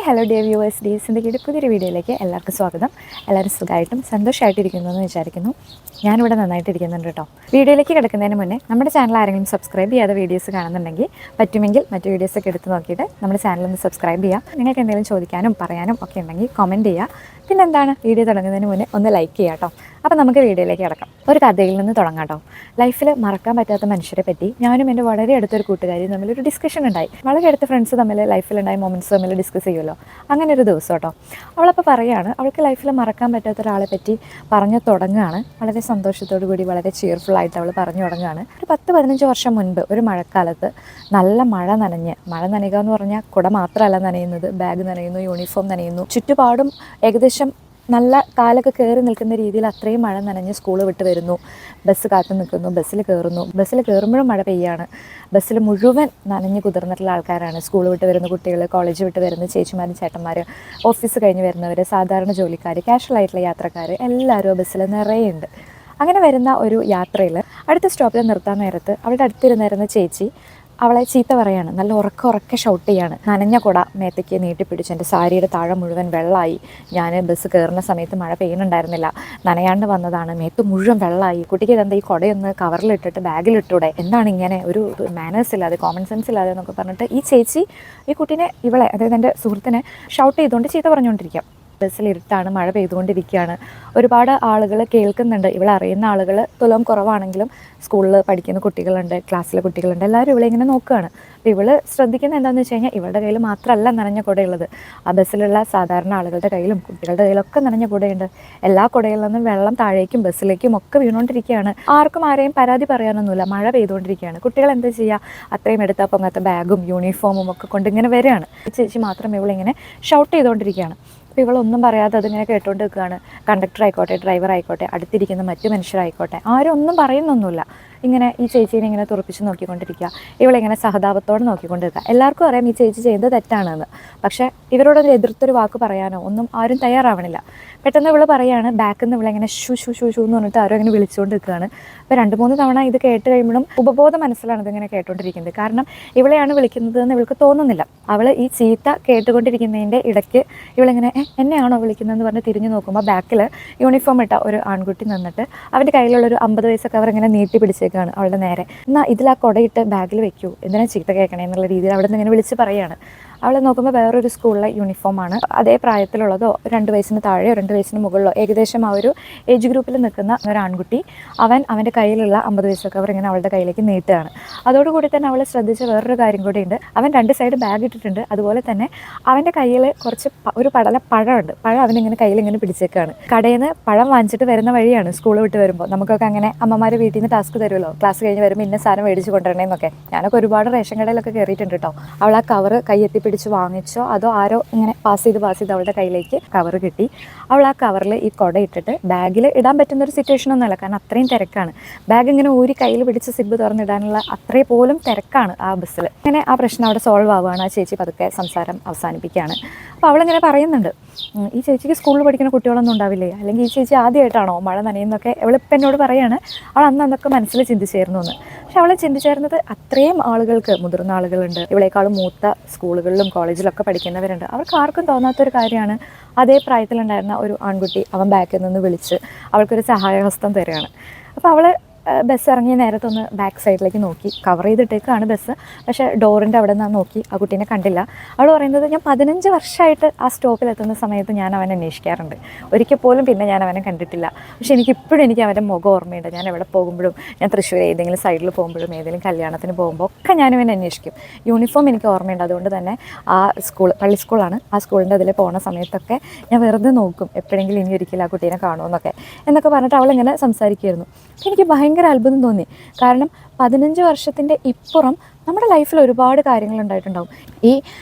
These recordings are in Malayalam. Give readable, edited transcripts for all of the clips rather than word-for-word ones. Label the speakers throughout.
Speaker 1: ഹലോ ഡിയർ വ്യൂവേഴ്സ്, ഡീസിൻ്റെ പുതിയൊരു വീഡിയോയിലേക്ക് എല്ലാവർക്കും സ്വാഗതം. എല്ലാവരും സുഖമായിട്ടും സന്തോഷമായിട്ടിരിക്കുന്നു എന്ന് വിചാരിക്കുന്നു. ഞാനിവിടെ നന്നായിട്ടിരിക്കുന്നുണ്ട് കേട്ടോ. വീഡിയോയിലേക്ക് കിടക്കുന്നതിന് മുന്നേ നമ്മുടെ ചാനൽ ആരെങ്കിലും സബ്സ്ക്രൈബ് ചെയ്യാതെ വീഡിയോസ് കാണുന്നുണ്ടെങ്കിൽ പറ്റുമെങ്കിൽ മറ്റു വീഡിയോസൊക്കെ എടുത്ത് നോക്കിയിട്ട് നമ്മുടെ ചാനലൊന്ന് സബ്സ്ക്രൈബ് ചെയ്യുക. നിങ്ങൾക്ക് എന്തെങ്കിലും ചോദിക്കാനും പറയാനും ഒക്കെ ഉണ്ടെങ്കിൽ കമൻറ്റ് ചെയ്യുക. പിന്നെന്താണ്, വീഡിയോ തുടങ്ങുന്നതിന് മുന്നേ ഒന്ന് ലൈക്ക് ചെയ്യുക കേട്ടോ. അപ്പോൾ നമുക്ക് വീഡിയോയിലേക്ക് കിടക്കാം. ഒരു കഥയിൽ നിന്ന് തുടങ്ങാം കേട്ടോ. ലൈഫിൽ മറക്കാൻ പറ്റാത്ത മനുഷ്യരെ പറ്റി ഞാനും എൻ്റെ വളരെ അടുത്തൊരു കൂട്ടുകാരി തമ്മിലൊരു ഡിസ്കഷൻ ഉണ്ടായി. വളരെ അടുത്ത ഫ്രണ്ട്സ് തമ്മിൽ ലൈഫിലുണ്ടായ മൊമെൻറ്റ്സ് തമ്മിൽ ഡിസ്കസ് ചെയ്യുമല്ലോ, അങ്ങനെ ഒരു ദിവസം കേട്ടോ. അവളപ്പോൾ പറയുകയാണ്, അവൾക്ക് ലൈഫിൽ മറക്കാൻ പറ്റാത്ത ഒരാളെ പറ്റി പറഞ്ഞു തുടങ്ങുകയാണ്. വളരെ സന്തോഷത്തോടു കൂടി വളരെ ചിയർഫുള്ളായിട്ട് അവൾ പറഞ്ഞു തുടങ്ങുകയാണ്. ഒരു 10-15 വർഷം മുൻപ് ഒരു മഴക്കാലത്ത് നല്ല മഴ നനയുക എന്ന് പറഞ്ഞാൽ കുട മാത്രമല്ല നനയുന്നത്, ബാഗ് നനയുന്നു, യൂണിഫോം നനയുന്നു, ചുറ്റുപാടും ഏകദേശം നല്ല കാലൊക്കെ കയറി നിൽക്കുന്ന രീതിയിൽ അത്രയും മഴ നനഞ്ഞ് സ്കൂൾ വിട്ട് വരുന്നു. ബസ് കാത്തു നിൽക്കുന്നു, ബസ്സിൽ കയറുമ്പോഴും മഴ പെയ്യാണ്. ബസ്സിൽ മുഴുവൻ നനഞ്ഞ് കുതിർന്നിട്ടുള്ള ആൾക്കാരാണ്. സ്കൂൾ വിട്ട് വരുന്ന കുട്ടികൾ, കോളേജ് വിട്ട് വരുന്ന ചേച്ചിമാരും ചേട്ടന്മാർ, ഓഫീസ് കഴിഞ്ഞ് വരുന്നവർ, സാധാരണ ജോലിക്കാർ, കാഷ്വൽ ആയിട്ടുള്ള യാത്രക്കാർ എല്ലാവരും ബസ്സിൽ നിറയുണ്ട്. അങ്ങനെ വരുന്ന ഒരു യാത്രയിൽ അടുത്ത സ്റ്റോപ്പിൽ നിർത്താൻ നേരത്ത് അവളുടെ അടുത്തിരുന്നിരുന്ന ചേച്ചി അവളെ ചീത്ത പറയാണ്. നല്ല ഉറക്കെ ഷൗട്ട് ചെയ്യാണ്. നനഞ്ഞ കുട മേത്തേക്ക് നീട്ടിപ്പിടിച്ച് എൻ്റെ സാരിയുടെ താഴെ മുഴുവൻ വെള്ളമായി. ഞാൻ ബസ് കയറുന്ന സമയത്ത് മഴ പെയ്യുന്നുണ്ടായിരുന്നില്ല, നനയാണ്ട് വന്നതാണ്, മേത്ത് മുഴുവൻ വെള്ളമായി. കുട്ടിക്ക് ഇതെന്താ ഈ കുടയൊന്ന് കവറിലിട്ടിട്ട് ബാഗിലിട്ടൂടെ, എന്താണ് ഇങ്ങനെ ഒരു മാനേഴ്സ് ഇല്ലാതെ, കോമൺ സെൻസ് ഇല്ലാതെ എന്നൊക്കെ പറഞ്ഞിട്ട് ഈ ചേച്ചി ഈ കുട്ടീനെ, ഇവളെ അതായത് എൻ്റെ സുഹൃത്തിനെ ഷൗട്ട് ചെയ്തുകൊണ്ട് ചീത്ത പറഞ്ഞുകൊണ്ടിരിക്കുക. ബസ്സിൽ ഇരുട്ടാണ്, മഴ പെയ്തുകൊണ്ടിരിക്കുകയാണ്. ഒരുപാട് ആളുകൾ കേൾക്കുന്നുണ്ട്. ഇവളറിയുന്ന ആളുകൾ തുലോം കുറവാണെങ്കിലും സ്കൂളിൽ പഠിക്കുന്ന കുട്ടികളുണ്ട്, ക്ലാസ്സിലെ കുട്ടികളുണ്ട്, എല്ലാവരും ഇവളെ ഇങ്ങനെ നോക്കുകയാണ്. അപ്പോൾ ഇവൾ ശ്രദ്ധിക്കുന്നത് എന്താണെന്ന് വെച്ച് കഴിഞ്ഞാൽ, ഇവളുടെ കയ്യിൽ മാത്രമല്ല നനഞ്ഞ കുടയുള്ളത്, ആ ബസ്സിലുള്ള സാധാരണ ആളുകളുടെ കയ്യിലും കുട്ടികളുടെ കയ്യിലൊക്കെ നനഞ്ഞ കുടയുണ്ട്. എല്ലാ കുടയിൽ നിന്നും വെള്ളം താഴേക്കും ബസ്സിലേക്കും ഒക്കെ വീണുകൊണ്ടിരിക്കുകയാണ്. ആർക്കും ആരെയും പരാതി പറയാനൊന്നുമില്ല, മഴ പെയ്തുകൊണ്ടിരിക്കുകയാണ്. കുട്ടികൾ എന്താ ചെയ്യുക, അത്രയും എടുത്താൽ പൊങ്ങാത്ത ബാഗും യൂണിഫോമും ഒക്കെ കൊണ്ട് ഇങ്ങനെ വരികയാണ്. ചേച്ചി മാത്രം ഇവളിങ്ങനെ ഷൗട്ട് ചെയ്തുകൊണ്ടിരിക്കുകയാണ്. അപ്പോൾ ഇവളൊന്നും പറയാതെ അതിങ്ങനെ കേട്ടുകൊണ്ട് നിൽക്കുകയാണ്. കണ്ടക്ടർ ആയിക്കോട്ടെ, ഡ്രൈവർ ആയിക്കോട്ടെ, അടുത്തിരിക്കുന്ന മറ്റു മനുഷ്യരായിക്കോട്ടെ, ആരും ഒന്നും പറയുന്നൊന്നുമില്ല. ഇങ്ങനെ ഈ ചേച്ചീനെ ഇങ്ങനെ തുറപ്പിച്ച് നോക്കിക്കൊണ്ടിരിക്കുക, ഇവളിങ്ങനെ സഹതാപത്തോടെ നോക്കിക്കൊണ്ടിരിക്കുക. എല്ലാവർക്കും അറിയാം ഈ ചേച്ചി ചെയ്യുന്നത് തെറ്റാണെന്ന്. പക്ഷേ ഇവരോടൊരു എതിർത്തൊരു വാക്ക് പറയാനോ ഒന്നും ആരും തയ്യാറാവണില്ല. പെട്ടെന്ന് ഇവൾ പറയുകയാണ്, ബാക്കിൽ നിന്ന് ഇവളിങ്ങനെ ഷൂ എന്ന് പറഞ്ഞിട്ട് ആരും അങ്ങനെ വിളിച്ചുകൊണ്ട് നിൽക്കുകയാണ്. അപ്പോൾ 2-3 തവണ ഇത് കേട്ട് കഴിയുമ്പോഴും ഉപബോധ മനസ്സിലാണ് ഇതിങ്ങനെ കേട്ടുകൊണ്ടിരിക്കുന്നത്. കാരണം ഇവളെയാണ് വിളിക്കുന്നത് എന്ന് ഇവൾക്ക് തോന്നുന്നില്ല. അവൾ ഈ ചീത്ത കേട്ടുകൊണ്ടിരിക്കുന്നതിൻ്റെ ഇടയ്ക്ക് ഇവളിങ്ങനെ എന്നെയാണോ വിളിക്കുന്നതെന്ന് പറഞ്ഞ് തിരിഞ്ഞു നോക്കുമ്പോൾ ബാക്കിൽ യൂണിഫോം ഇട്ട ഒരു ആൺകുട്ടി നിന്നിട്ട് അവൻ്റെ കയ്യിലുള്ളൊരു 50 പൈസ അവരിങ്ങനെ നീട്ടി പിടിച്ചേക്കാണ് അവളുടെ നേരെ. എന്നാൽ ഇതിലാ കുടയിട്ട് ബാഗിൽ വെക്കൂ, എന്തിനാ ചീത്ത കേൾക്കണേ എന്നുള്ള രീതിയിൽ അവിടെ നിന്ന് ഇങ്ങനെ വിളിച്ച് പറയുകയാണ്. അവളെ നോക്കുമ്പോൾ വേറൊരു സ്കൂളിലെ യൂണിഫോമാണ്. അതേ പ്രായത്തിലുള്ളതോ 2 വയസ്സിന് താഴെയോ 2 വയസ്സിന് മുകളിലോ ഏകദേശം ആ ഒരു ഏജ് ഗ്രൂപ്പിൽ നിൽക്കുന്ന ഒരു ആൺകുട്ടി അവൻ്റെ കയ്യിലുള്ള 50 പൈസ കവർ ഇങ്ങനെ അവളുടെ കയ്യിലേക്ക് നീട്ടുകയാണ്. അതോടുകൂടി തന്നെ അവൾ ശ്രദ്ധിച്ച വേറൊരു കാര്യം കൂടിയുണ്ട്. അവൻ 2 സൈഡ് ബാഗ് ഇട്ടിട്ടുണ്ട്. അതുപോലെ തന്നെ അവൻ്റെ കയ്യിൽ കുറച്ച് ഒരു പഴമുണ്ട്. പഴം അവനിങ്ങനെ കയ്യിലിങ്ങനെ പിടിച്ചേക്കാണ്. കടയിൽ നിന്ന് പഴം വാങ്ങിച്ചിട്ട് വരുന്ന വഴിയാണ് സ്കൂൾ വിട്ട് വരുമ്പോൾ. നമുക്കൊക്കെ അങ്ങനെ അമ്മമാർ വീട്ടിൽ നിന്ന് ടാസ്ക് തരുമല്ലോ, ക്ലാസ് കഴിഞ്ഞ് വരുമ്പോൾ ഇന്ന സാധനം മേടിച്ച് കൊണ്ടുവരണേന്നൊക്കെ. ഞാനൊക്കെ ഒരുപാട് റേഷൻ കടയിലൊക്കെ കയറിയിട്ടുണ്ട് കേട്ടോ. അവൾ ആ കവർ കയ്യെത്തി പിടിച്ച് വാങ്ങിച്ചോ അതോ ആരോ ഇങ്ങനെ പാസ് ചെയ്ത് അവളുടെ കയ്യിലേക്ക് കവർ കിട്ടി. അവൾ ആ കവറിൽ ഈ കുട ഇട്ടിട്ട് ബാഗിൽ ഇടാൻ പറ്റുന്നൊരു സിറ്റുവേഷൻ ഒന്നുമല്ല, കാരണം അത്രയും തിരക്കാണ്. ബാഗ് ഇങ്ങനെ ഊരി കയ്യിൽ പിടിച്ച് സിബ് തുറന്നിടാനുള്ള അത്രേ പോലും തിരക്കാണ് ആ ബസ്സിൽ. അങ്ങനെ ആ പ്രശ്നം അവിടെ സോൾവ് ആവുകയാണ്. ആ ചേച്ചി പതുക്കെ സംസാരം അവസാനിപ്പിക്കുകയാണ്. അപ്പോൾ അവളിങ്ങനെ പറയുന്നുണ്ട്, ഈ ചേച്ചിക്ക് സ്കൂളിൽ പഠിക്കുന്ന കുട്ടികളൊന്നും ഉണ്ടാവില്ലേ, അല്ലെങ്കിൽ ഈ ചേച്ചി ആദ്യമായിട്ടാണോ മഴ നനയുന്നൊക്കെ ഇവളിപ്പം എന്നോട് പറയുകയാണ്. അവൾ അന്നൊക്കെ മനസ്സിൽ ചിന്തിച്ചായിരുന്നു എന്ന്. പക്ഷെ അവൾ ചിന്തിച്ചായിരുന്നത് അത്രയും ആളുകൾക്ക്, മുതിർന്ന ആളുകളുണ്ട്, ഇവളെക്കാളും മൂത്ത സ്കൂളുകളിലും കോളേജിലൊക്കെ പഠിക്കുന്നവരുണ്ട്. അവർക്ക് ആർക്കും തോന്നാത്തൊരു കാര്യമാണ് അതേ പ്രായത്തിലുണ്ടായിരുന്ന ഒരു ആൺകുട്ടി അവൻ ബാക്കിൽ നിന്ന് വിളിച്ച് അവൾക്കൊരു സഹായഹസ്തം തരികയാണ്. അപ്പോൾ അവൾ ബസ് ഇറങ്ങിയ നേരത്തൊന്ന് ബാക്ക് സൈഡിലേക്ക് നോക്കി. കവർ ചെയ്തിട്ടേക്കാണ് ബസ്, പക്ഷേ ഡോറിൻ്റെ അവിടെ നിന്ന് നോക്കി ആ കുട്ടീനെ കണ്ടില്ല. അവൾ പറയുന്നത്, ഞാൻ 15 വർഷമായിട്ട് ആ സ്റ്റോപ്പിലെത്തുന്ന സമയത്ത് ഞാൻ അവനെ അന്വേഷിക്കാറുണ്ട്, ഒരിക്കൽ പോലും പിന്നെ ഞാൻ അവനെ കണ്ടിട്ടില്ല. പക്ഷേ എനിക്കിപ്പോഴും എനിക്ക് അവൻ്റെ മുഖം ഓർമ്മയുണ്ട്. ഞാൻ എവിടെ പോകുമ്പോഴും, ഞാൻ തൃശ്ശൂർ ഏതെങ്കിലും സൈഡിൽ പോകുമ്പോഴും, ഏതെങ്കിലും കല്യാണത്തിന് പോകുമ്പോൾ ഒക്കെ ഞാനവനെ അന്വേഷിക്കും. യൂണിഫോം എനിക്ക് ഓർമ്മയുണ്ട്. അതുകൊണ്ട് തന്നെ ആ പള്ളി സ്കൂളാണ്, ആ സ്കൂളിൻ്റെ അതിൽ പോകുന്ന സമയത്തൊക്കെ ഞാൻ വെറുതെ നോക്കും, എപ്പോഴെങ്കിലും ഇനി ഒരിക്കലും ആ കുട്ടീനെ എന്നൊക്കെ പറഞ്ഞിട്ട് അവളിങ്ങനെ സംസാരിക്കുമായിരുന്നു. എനിക്ക് ഭയങ്കര അത്ഭുതം തോന്നി. കാരണം 15 വർഷത്തിൻ്റെ ഇപ്പുറം നമ്മുടെ ലൈഫിൽ ഒരുപാട് കാര്യങ്ങളുണ്ടായിട്ടുണ്ടാവും. ഈ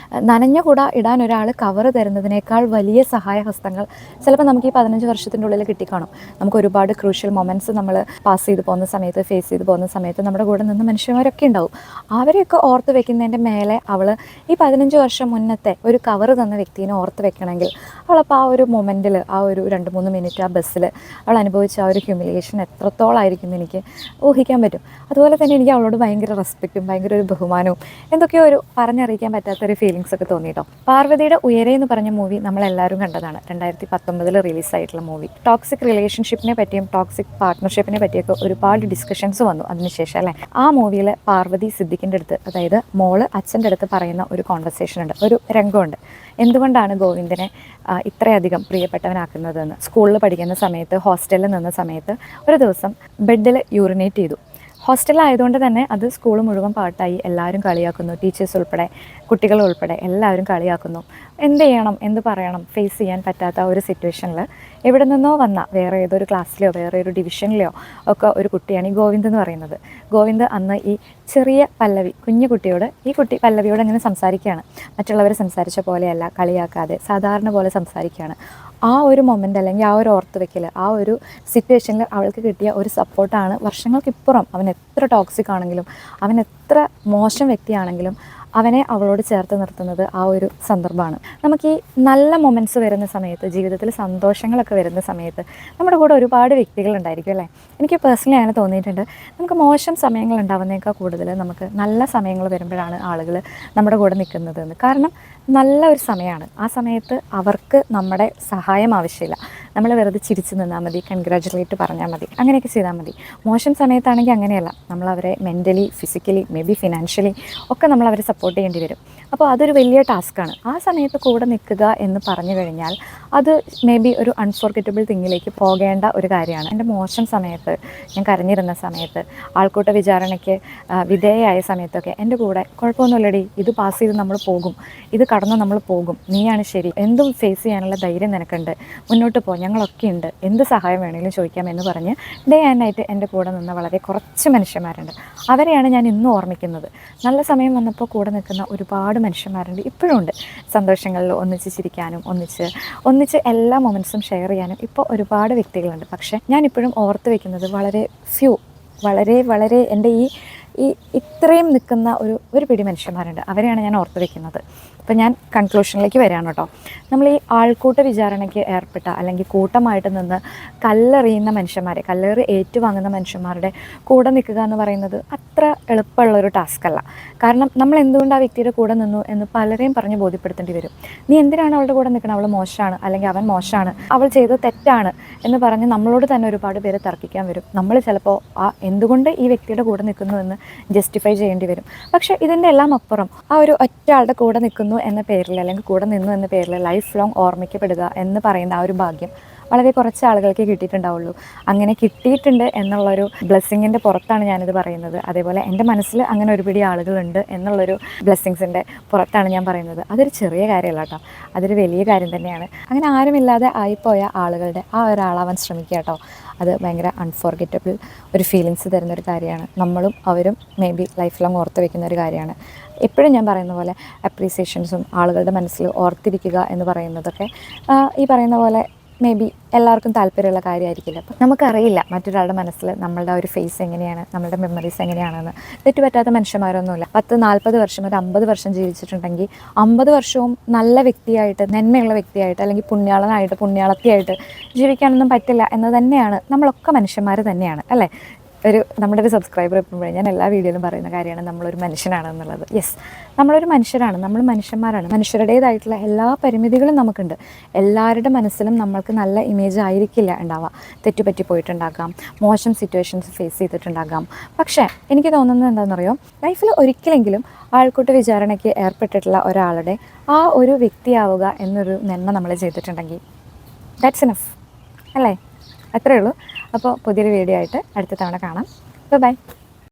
Speaker 1: നനഞ്ഞ കുട ഇടാൻ ഒരാൾ കവർ തരുന്നതിനേക്കാൾ വലിയ സഹായഹസ്തങ്ങൾ ചിലപ്പോൾ നമുക്ക് ഈ 15 വർഷത്തിൻ്റെ ഉള്ളിൽ കിട്ടിക്കാണും. നമുക്ക് ഒരുപാട് ക്രൂഷ്യൽ മൊമെൻറ്റ്സ് നമ്മൾ പാസ് ചെയ്ത് പോകുന്ന സമയത്ത്, ഫേസ് ചെയ്ത് പോകുന്ന സമയത്ത് നമ്മുടെ കൂടെ നിന്ന് മനുഷ്യന്മാരൊക്കെ ഉണ്ടാവും. അവരെയൊക്കെ ഓർത്ത് വെക്കുന്നതിൻ്റെ മേലെ അവൾ ഈ 15 വർഷം മുന്നത്തെ ഒരു കവർ തന്ന വ്യക്തിനെ ഓർത്ത് വെക്കണമെങ്കിൽ അവളപ്പോൾ ആ ഒരു മൊമെൻറ്റിൽ, ആ ഒരു 2-3 മിനിറ്റ് ആ ബസ്സിൽ അവൾ അനുഭവിച്ച ആ ഒരു ഹ്യൂമിലിയേഷൻ എത്രത്തോളമായിരിക്കും എനിക്ക് ഊഹിക്കാൻ പറ്റും. അതുപോലെ തന്നെ എനിക്ക് അവളോട് ഭയങ്കര റെസ്പെക്റ്റും ഭയങ്കര ഒരു ബഹുമാനവും എന്തൊക്കെയോ ഒരു പറഞ്ഞറിയിക്കാൻ പറ്റാത്തൊരു ഫീലിങ്സ് ഒക്കെ തോന്നിയിട്ടോ. പാർവതിയുടെ ഉയരെ എന്ന് പറഞ്ഞ മൂവി നമ്മളെല്ലാവരും കണ്ടതാണ്. 2019 റിലീസായിട്ടുള്ള മൂവി. ടോക്സിക് റിലേഷൻഷിപ്പിനെ പറ്റിയും ടോക്സിക് പാർട്ട്ണർഷിപ്പിനെ പറ്റിയൊക്കെ ഒരുപാട് ഡിസ്കഷൻസ് വന്നു അതിനുശേഷം അല്ലേ. ആ മൂവിയിൽ പാർവതി സിദ്ദിഖിൻ്റെ അടുത്ത്, അതായത് മോള് അച്ഛൻ്റെ അടുത്ത് പറയുന്ന ഒരു കോൺവെർസേഷൻ ഉണ്ട്, ഒരു രംഗമുണ്ട്. എന്തുകൊണ്ടാണ് ഗോവിന്ദനെ ഇത്രയധികം പ്രിയപ്പെട്ടവനാക്കുന്നതെന്ന്. സ്കൂളിൽ പഠിക്കുന്ന സമയത്ത് ഹോസ്റ്റലിൽ നിന്ന സമയത്ത് ഒരു ദിവസം ബെഡിൽ യൂറിനേറ്റ് ചെയ്തു. ഹോസ്റ്റലിലായതുകൊണ്ട് തന്നെ അത് സ്കൂൾ മുഴുവൻ പാട്ടായി, എല്ലാവരും കളിയാക്കുന്നു, ടീച്ചേഴ്സ് ഉൾപ്പെടെ കുട്ടികൾ ഉൾപ്പെടെ എല്ലാവരും കളിയാക്കുന്നു. എന്ത് ചെയ്യണം, എന്ത് പറയണം, ഫേസ് ചെയ്യാൻ പറ്റാത്ത ഒരു സിറ്റുവേഷനിൽ എവിടെ നിന്നോ വന്ന വേറെ ഏതൊരു ക്ലാസ്സിലെയോ വേറെ ഒരു ഡിവിഷനിലെയോ ഒക്കെ ഒരു കുട്ടിയാണ് ഈ ഗോവിന്ദ് എന്ന് പറയുന്നത്. ഗോവിന്ദ് അന്ന് ഈ ചെറിയ പല്ലവി കുഞ്ഞു കുട്ടിയോട്, ഈ കുട്ടി പല്ലവിയോട് അങ്ങനെ സംസാരിക്കുകയാണ്. മറ്റുള്ളവർ സംസാരിച്ച പോലെയല്ല, കളിയാക്കാതെ സാധാരണ പോലെ സംസാരിക്കുകയാണ്. ആ ഒരു മൊമെൻ്റ് അല്ലെങ്കിൽ ആ ഒരു ഓർത്ത് വെക്കൽ, ആ ഒരു സിറ്റുവേഷനിൽ അവൾക്ക് കിട്ടിയ ഒരു സപ്പോർട്ടാണ് വർഷങ്ങൾക്കിപ്പുറം അവൻ എത്ര ടോക്സിക് ആണെങ്കിലും അവൻ എത്ര മോശം വ്യക്തിയാണെങ്കിലും അവനെ അവളോട് ചേർത്ത് നിർത്തുന്നത് ആ ഒരു സന്ദർഭമാണ്. നമുക്ക് ഈ നല്ല മൊമെൻറ്റ്സ് വരുന്ന സമയത്ത്, ജീവിതത്തിൽ സന്തോഷങ്ങളൊക്കെ വരുന്ന സമയത്ത് നമ്മുടെ കൂടെ ഒരുപാട് വ്യക്തികളുണ്ടായിരിക്കും അല്ലേ. എനിക്ക് പേഴ്സണലി അങ്ങനെ തോന്നിയിട്ടുണ്ട്. നമുക്ക് മോശം സമയങ്ങൾ ഉണ്ടാവുന്നതിനേക്കാൾ കൂടുതൽ നമുക്ക് നല്ല സമയങ്ങൾ വരുമ്പോഴാണ് ആളുകൾ നമ്മുടെ കൂടെ നിൽക്കുന്നതെന്ന്. കാരണം നല്ല ഒരു സമയമാണ്. ആ സമയത്ത് അവർക്ക് നമ്മുടെ സഹായം ആവശ്യമില്ല. നമ്മൾ വെറുതെ ചിരിച്ചു നിന്നാൽ മതി, കൺഗ്രാജുലേറ്റ് പറഞ്ഞാൽ മതി, അങ്ങനെയൊക്കെ ചെയ്താൽ മതി. മോശം സമയത്താണെങ്കിൽ അങ്ങനെയല്ല, നമ്മളവരെ mentally, physically, may be financially ഒക്കെ നമ്മളവരെ സപ്പോർട്ട് ചെയ്യേണ്ടി വരും. അപ്പോൾ അതൊരു വലിയ ടാസ്ക്കാണ്. ആ സമയത്ത് കൂടെ നിൽക്കുക എന്ന് പറഞ്ഞു കഴിഞ്ഞാൽ അത് മേ ബി ഒരു അൺഫോർഗറ്റബിൾ തിങ്ങിലേക്ക് പോകേണ്ട ഒരു കാര്യമാണ്. എൻ്റെ മോശം സമയത്ത്, ഞാൻ കരഞ്ഞിരുന്ന സമയത്ത്, ആൾക്കൂട്ട വിചാരണയ്ക്ക് വിധേയയായ സമയത്തൊക്കെ എൻ്റെ കൂടെ കുഴപ്പമൊന്നുമില്ലടി, ഇത് പാസ് ചെയ്ത് നമ്മൾ പോകും, ഇത് കടന്നു നമ്മൾ പോകും, നീയാണ് ശരി, എന്തും ഫേസ് ചെയ്യാനുള്ള ധൈര്യം നിനക്കുണ്ട്, മുന്നോട്ട് പോ, ഞങ്ങളൊക്കെ ഉണ്ട്, എന്ത് സഹായം വേണമെങ്കിലും ചോദിക്കാമെന്ന് പറഞ്ഞ് ഡേ ആൻഡ് നൈറ്റ് എൻ്റെ കൂടെ നിന്ന് വളരെ കുറച്ച് മനുഷ്യന്മാരുണ്ട്. അവരെയാണ് ഞാൻ ഇന്നും ഓർമ്മിക്കുന്നത്. നല്ല സമയം വന്നപ്പോൾ കൂടെ നിൽക്കുന്ന ഒരുപാട് മനുഷ്യന്മാരുണ്ട്, ഇപ്പോഴും ഉണ്ട്. സന്തോഷങ്ങളിൽ ഒന്നിച്ച് ചിരിക്കാനും ഒന്നിച്ച് എല്ലാ മൊമെൻറ്റ്സും ഷെയർ ചെയ്യാനും ഇപ്പോൾ ഒരുപാട് വ്യക്തികളുണ്ട്. പക്ഷേ ഞാനിപ്പോഴും ഓർത്ത് വയ്ക്കുന്നത് വളരെ എൻ്റെ ഈ ഇത്രയും നിൽക്കുന്ന ഒരു പിടി മനുഷ്യന്മാരുണ്ട്. അവരെയാണ് ഞാൻ ഓർത്ത് വയ്ക്കുന്നത്. അപ്പോൾ ഞാൻ കൺക്ലൂഷനിലേക്ക് വരികയാണ് കേട്ടോ. നമ്മൾ ഈ ആൾക്കൂട്ട വിചാരണയ്ക്ക് ഏർപ്പെട്ട അല്ലെങ്കിൽ കൂട്ടമായിട്ട് നിന്ന് കല്ലെറിയുന്ന മനുഷ്യന്മാരെ, കല്ലേറ് ഏറ്റുവാങ്ങുന്ന മനുഷ്യന്മാരുടെ കൂടെ നിൽക്കുക എന്ന് പറയുന്നത് അത്ര എളുപ്പമുള്ളൊരു ടാസ്കല്ല. കാരണം നമ്മൾ എന്തുകൊണ്ട് ആ വ്യക്തിയുടെ കൂടെ നിന്നു എന്ന് പലരെയും പറഞ്ഞ് ബോധ്യപ്പെടുത്തേണ്ടി വരും. നീ എന്തിനാണ് അവളുടെ കൂടെ നിൽക്കണം, അവൾ മോശമാണ് അല്ലെങ്കിൽ അവൻ മോശമാണ്, അവൾ ചെയ്തത് തെറ്റാണ് എന്ന് പറഞ്ഞ് നമ്മളോട് തന്നെ ഒരുപാട് പേര് തർക്കിക്കാൻ വരും. നമ്മൾ ചിലപ്പോൾ എന്തുകൊണ്ട് ഈ വ്യക്തിയുടെ കൂടെ നിൽക്കുന്നു എന്ന് ജസ്റ്റിഫൈ ചെയ്യേണ്ടി വരും. പക്ഷേ ഇതിൻ്റെ എല്ലാം അപ്പുറം ആ ഒരു ഒറ്റ ആളുടെ കൂടെ നിൽക്കുന്നു എന്ന പേരിൽ അല്ലെങ്കിൽ കൂടെ നിന്നു എന്ന പേരിൽ ലൈഫ് ലോങ് ഓർമ്മിക്കപ്പെടുക എന്ന് പറയുന്ന ആ ഒരു ഭാഗ്യം വളരെ കുറച്ച് ആളുകൾക്ക് കിട്ടിയിട്ടുണ്ടാവുള്ളൂ. അങ്ങനെ കിട്ടിയിട്ടുണ്ട് എന്നുള്ളൊരു ബ്ലെസ്സിങ്ങിൻ്റെ പുറത്താണ് ഞാനിത് പറയുന്നത്. അതേപോലെ എൻ്റെ മനസ്സിൽ അങ്ങനെ ഒരുപിടി ആളുകളുണ്ട് എന്നുള്ളൊരു ബ്ലെസ്സിങ്സിൻ്റെ പുറത്താണ് ഞാൻ പറയുന്നത്. അതൊരു ചെറിയ കാര്യമല്ല കേട്ടോ, അതൊരു വലിയ കാര്യം തന്നെയാണ്. അങ്ങനെ ആരുമില്ലാതെ ആയിപ്പോയ ആളുകളുടെ ആ ഒരാളാവാൻ ശ്രമിക്കുക കേട്ടോ. അത് ഭയങ്കര അൺഫോർഗറ്റബിൾ ഒരു ഫീലിങ്സ് തരുന്നൊരു കാര്യമാണ്. നമ്മളും അവരും മേ ബി ലൈഫ് ലോങ് ഓർത്ത് വയ്ക്കുന്ന ഒരു കാര്യമാണ്. എപ്പോഴും ഞാൻ പറയുന്ന പോലെ അപ്രീസിയേഷൻസും ആളുകളുടെ മനസ്സിൽ ഓർത്തിരിക്കുക എന്ന് പറയുന്നതൊക്കെ ഈ പറയുന്ന പോലെ മേ ബി എല്ലാവർക്കും താല്പര്യമുള്ള കാര്യമായിരിക്കില്ല. അപ്പം നമുക്കറിയില്ല മറ്റൊരാളുടെ മനസ്സിൽ നമ്മളുടെ ഒരു ഫേസ് എങ്ങനെയാണ്, നമ്മളുടെ മെമ്മറീസ് എങ്ങനെയാണെന്ന്. തെറ്റുപറ്റാത്ത മനുഷ്യന്മാരൊന്നുമില്ല. 10-40 വർഷം, ഒരു 50 വർഷം ജീവിച്ചിട്ടുണ്ടെങ്കിൽ 50 വർഷവും നല്ല വ്യക്തിയായിട്ട്, നന്മയുള്ള വ്യക്തിയായിട്ട് അല്ലെങ്കിൽ പുണ്യാളനായിട്ട്, പുണ്യാളത്തിയായിട്ട് ജീവിക്കാനൊന്നും പറ്റില്ല എന്ന് തന്നെയാണ്. നമ്മളൊക്കെ മനുഷ്യന്മാർ തന്നെയാണ് അല്ലേ. നമ്മുടെ ഒരു സബ്സ്ക്രൈബർ എപ്പോഴും ഞാൻ എല്ലാ വീഡിയോയിലും പറയുന്ന കാര്യമാണ് നമ്മളൊരു മനുഷ്യനാണെന്നുള്ളത്. യെസ്, നമ്മളൊരു മനുഷ്യരാണ്, നമ്മൾ മനുഷ്യന്മാരാണ്. മനുഷ്യരുടേതായിട്ടുള്ള എല്ലാ പരിമിതികളും നമുക്കുണ്ട്. എല്ലാവരുടെ മനസ്സിലും നമ്മൾക്ക് നല്ല ഇമേജ് ആയിരിക്കില്ല ഉണ്ടാവുക. തെറ്റുപറ്റി പോയിട്ടുണ്ടാകാം, മോശം സിറ്റുവേഷൻസ് ഫേസ് ചെയ്തിട്ടുണ്ടാകാം. പക്ഷേ എനിക്ക് തോന്നുന്നത് എന്താണെന്നറിയോ, ലൈഫിൽ ഒരിക്കലെങ്കിലും ആൾക്കൂട്ട വിചാരണയ്ക്ക് ഏർപ്പെട്ടിട്ടുള്ള ഒരാളുടെ ആ ഒരു വ്യക്തിയാവുക എന്നൊരു നന്മ നമ്മൾ ചെയ്തിട്ടുണ്ടെങ്കിൽ ദാറ്റ്സ് ഇനഫ് അല്ലേ. അത്രയേ ഉള്ളൂ. അപ്പോൾ പുതിയൊരു വീഡിയോ ആയിട്ട് അടുത്ത തവണ കാണാം. ബൈ.